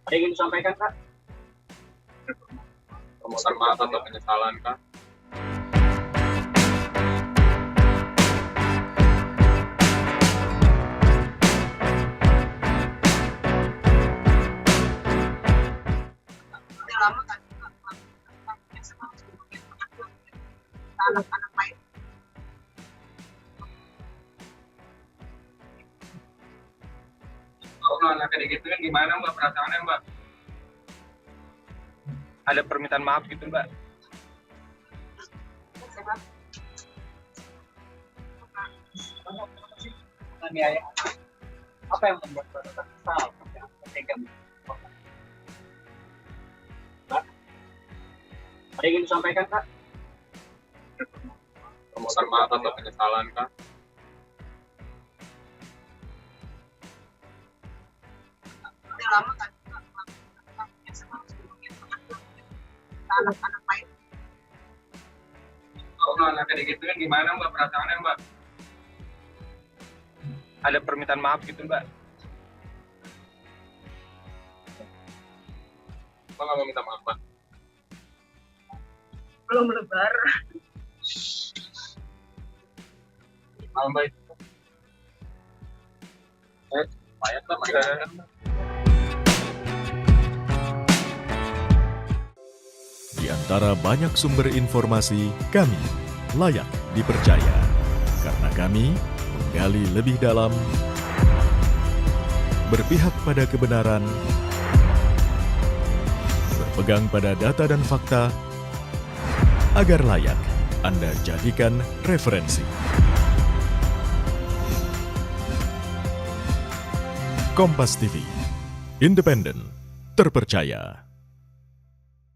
Ada yang ingin disampaikan, Kak? Permohonan maaf atau penyesalan, Kak? Udah lama kan anak-anak lain. Kalau anak kayak gitu kan gimana Mbak perasaannya Mbak? Ada permintaan maaf gitu Mbak? Penganiayaan. Apa yang membuat Bapak kesal? Tega. Mbak? Ada yang ingin disampaikan, Kak? Permohonan maaf atau penyesalan, Kak? Udah lama kan anak-anak lain. Kalau anak kayak gitu kan gimana Mbak perasaannya Mbak? Ada permintaan maaf gitu Mbak? Mbak nggak mau minta maaf Mbak? Belum lebar. Mbak itu lumayan Mbak, mainan. Di antara banyak sumber informasi, kami layak dipercaya. Karena kami menggali lebih dalam, berpihak pada kebenaran, berpegang pada data dan fakta, agar layak Anda jadikan referensi. Kompas TV, independen, terpercaya.